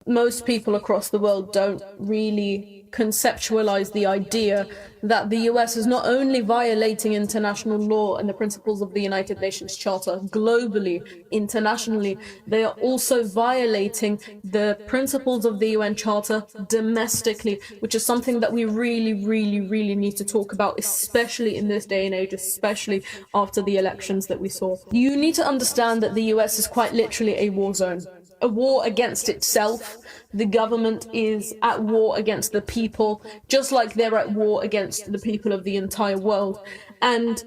most people across the world don't really conceptualize the idea that the US is not only violating international law and the principles of the United Nations Charter globally, internationally, they are also violating the principles of the UN Charter domestically, which is something that we really need to talk about, especially in this day and age, especially after the elections that we saw. You need to understand that the US is quite literally a war zone. A war against itself. The government is at war against the people, just like they're at war against the people of the entire world. And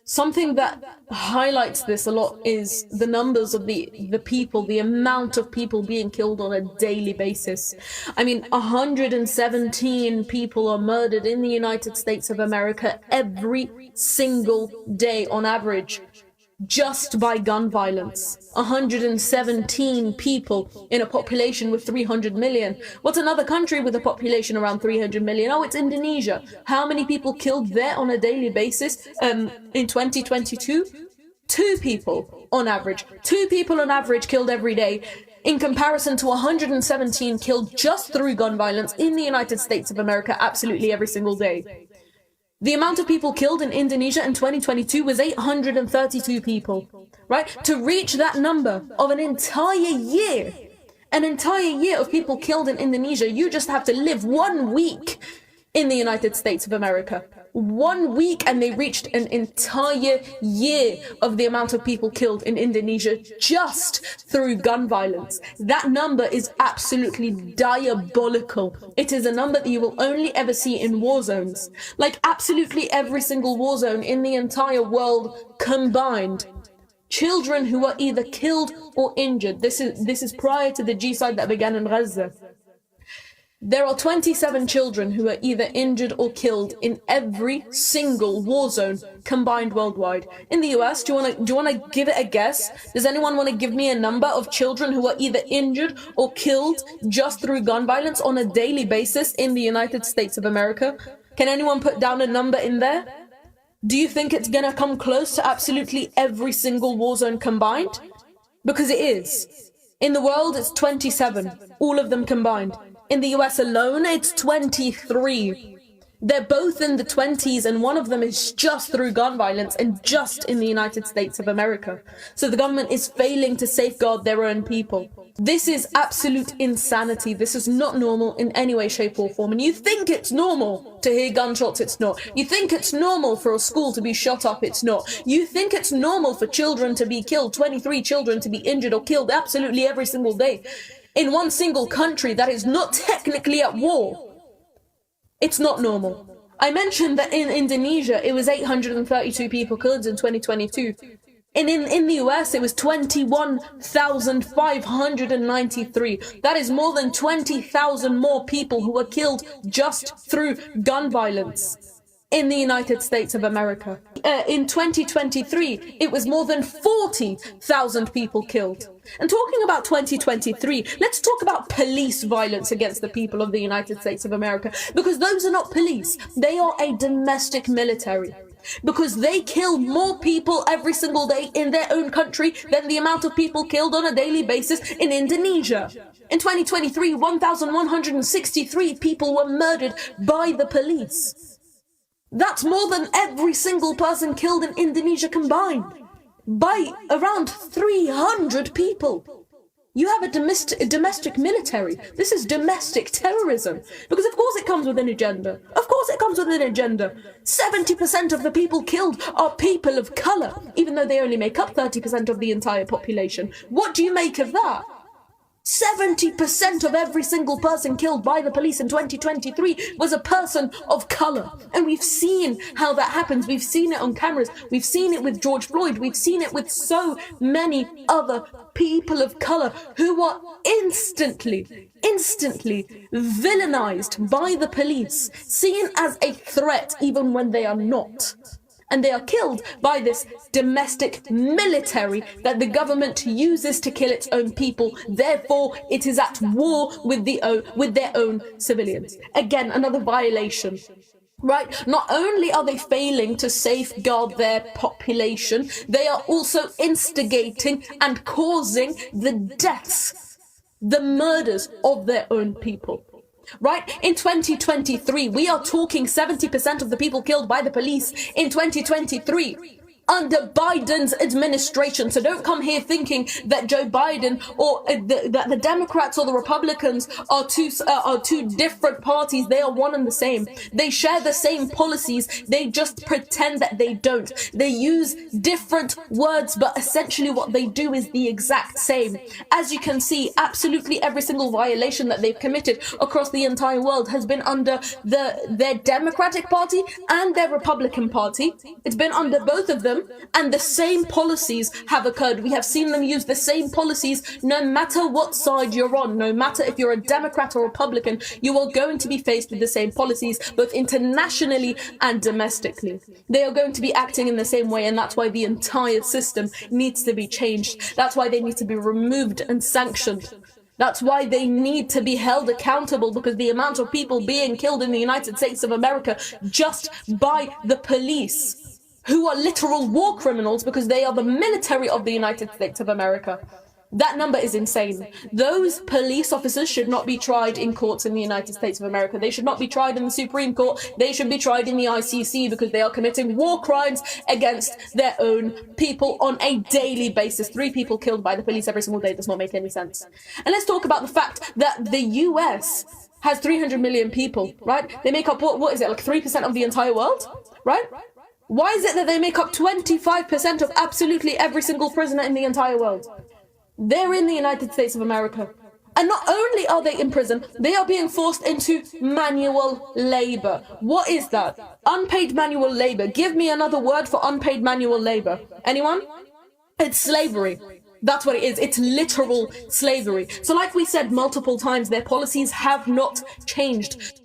something that highlights this a lot is the numbers of the people, the amount of people being killed on a daily basis. I mean, 117 people are murdered in the United States of America every single day on average, just by gun violence. 117 people in a population with 300 million. What's another country with a population around 300 million? Oh, it's Indonesia. How many people killed there on a daily basis in 2022? 2 people on average. 2 people on average killed every day, in comparison to 117 killed just through gun violence in the United States of America absolutely every single day. The amount of people killed in Indonesia in 2022 was 832 people, right? To reach that number of an entire year of people killed in Indonesia, you just have to live 1 week in the United States of America. 1 week, and they reached an entire year of the amount of people killed in Indonesia just through gun violence. That number is absolutely diabolical. It is a number that you will only ever see in war zones. Like absolutely every single war zone in the entire world combined. Children who were either killed or injured. This is prior to the genocide that began in Gaza. There are 27 children who are either injured or killed in every single war zone combined worldwide. In the US, do you want to give it a guess? Does anyone want to give me a number of children who are either injured or killed just through gun violence on a daily basis in the United States of America? Can anyone put down a number in there? Do you think it's gonna come close to absolutely every single war zone combined? Because it is. In the world, it's 27, all of them combined. In the US alone, it's 23. They're both in the 20s, and one of them is just through gun violence and just in the United States of America. So the government is failing to safeguard their own people. This is absolute insanity. This is not normal in any way, shape or form. And you think it's normal to hear gunshots, it's not. You think it's normal for a school to be shot up, it's not. You think it's normal for children to be killed, 23 children to be injured or killed absolutely every single day in one single country that is not technically at war. It's not normal. I mentioned that in Indonesia, it was 832 people killed in 2022. And in the US, it was 21,593. That is more than 20,000 more people who were killed just through gun violence in the United States of America. In 2023, it was more than 40,000 people killed. And talking about 2023, let's talk about police violence against the people of the United States of America, because those are not police. They are a domestic military. Because they kill more people every single day in their own country than the amount of people killed on a daily basis in Indonesia. In 2023, 1,163 people were murdered by the police. That's more than every single person killed in Indonesia combined, by around 300 people. You have a domestic military. This is domestic terrorism. Because of course it comes with an agenda. Of course it comes with an agenda. 70% of the people killed are people of colour, even though they only make up 30% of the entire population. What do you make of that? 70% of every single person killed by the police in 2023 was a person of colour. And we've seen how that happens. We've seen it on cameras. We've seen it with George Floyd. We've seen it with so many other people of colour who were instantly villainized by the police, seen as a threat even when they are not. And they are killed by this domestic military that the government uses to kill its own people. Therefore, it is at war with their own civilians. Again, another violation. Right? Not only are they failing to safeguard their population, they are also instigating and causing the deaths the murders of their own people. Right? In 2023, we are talking 70% of the people killed by the police in 2023 under Biden's administration. So don't come here thinking that Joe Biden or that the Democrats or the Republicans are two different parties. They are one and the same. They share the same policies. They just pretend that they don't. They use different words, but essentially what they do is the exact same. As you can see, absolutely every single violation that they've committed across the entire world has been under their Democratic Party and their Republican Party. It's been under both of them. And the same policies have occurred. We have seen them use the same policies no matter what side you're on. No matter if you're a Democrat or Republican, you are going to be faced with the same policies, both internationally and domestically. They are going to be acting in the same way, and that's why the entire system needs to be changed. That's why they need to be removed and sanctioned. That's why they need to be held accountable, because the amount of people being killed in the United States of America just by the police, who are literal war criminals because they are the military of the United States of America. That number is insane. Those police officers should not be tried in courts in the United States of America. They should not be tried in the Supreme Court. They should be tried in the ICC because they are committing war crimes against their own people on a daily basis. 3 people killed by the police every single day does not make any sense. And let's talk about the fact that the US has 300 million people, right? They make up, what is it, like 3% of the entire world, right? Why is it that they make up 25% of absolutely every single prisoner in the entire world? They're in the United States of America. And not only are they in prison, they are being forced into manual labor. What is that? Unpaid manual labor. Give me another word for unpaid manual labor. Anyone? It's slavery. That's what it is. It's literal slavery. So like we said multiple times, their policies have not changed.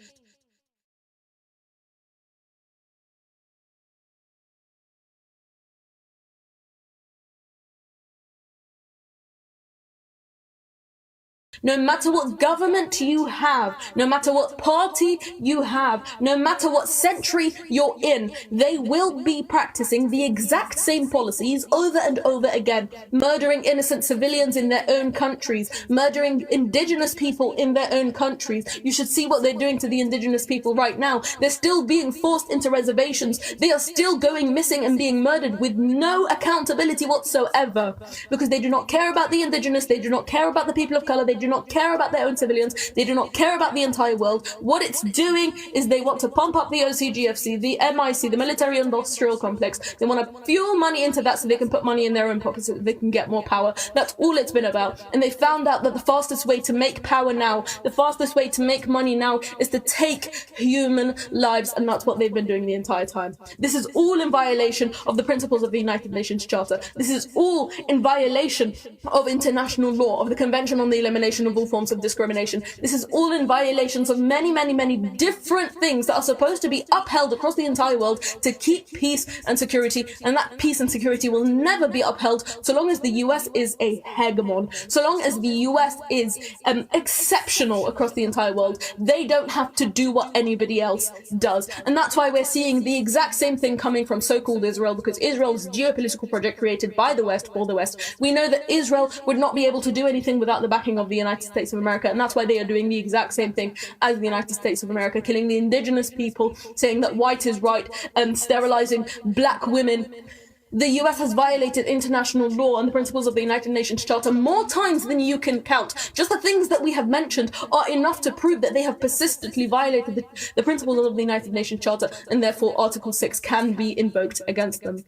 No matter what government you have, no matter what party you have, no matter what century you're in, they will be practicing the exact same policies over and over again, murdering innocent civilians in their own countries, murdering indigenous people in their own countries. You should see what they're doing to the indigenous people right now. They're still being forced into reservations. They are still going missing and being murdered with no accountability whatsoever, because they do not care about the indigenous, they do not care about the people of color, they do not care about their own civilians, they do not care about the entire world. What it's doing is they want to pump up the OCGFC, the MIC, the military industrial complex. They want to fuel money into that so they can put money in their own pockets so that they can get more power. That's all it's been about. And they found out that the fastest way to make power now, the fastest way to make money now, is to take human lives, and that's what they've been doing the entire time. This is all in violation of the principles of the United Nations Charter. This is all in violation of international law, of the Convention on the Elimination of all forms of discrimination. This is all in violations of many, many, many different things that are supposed to be upheld across the entire world to keep peace and security, and that peace and security will never be upheld so long as the US is a hegemon, so long as the US is exceptional across the entire world. They don't have to do what anybody else does, and that's why we're seeing the exact same thing coming from so-called Israel, because Israel is a geopolitical project created by the West for the West. We know that Israel would not be able to do anything without the backing of the United States of America, and that's why they are doing the exact same thing as the United States of America, killing the indigenous people, saying that white is right, and sterilizing black women. The US has violated international law and the principles of the United Nations Charter more times than you can count. Just the things that we have mentioned are enough to prove that they have persistently violated the principles of the United Nations Charter, and therefore Article 6 can be invoked against them.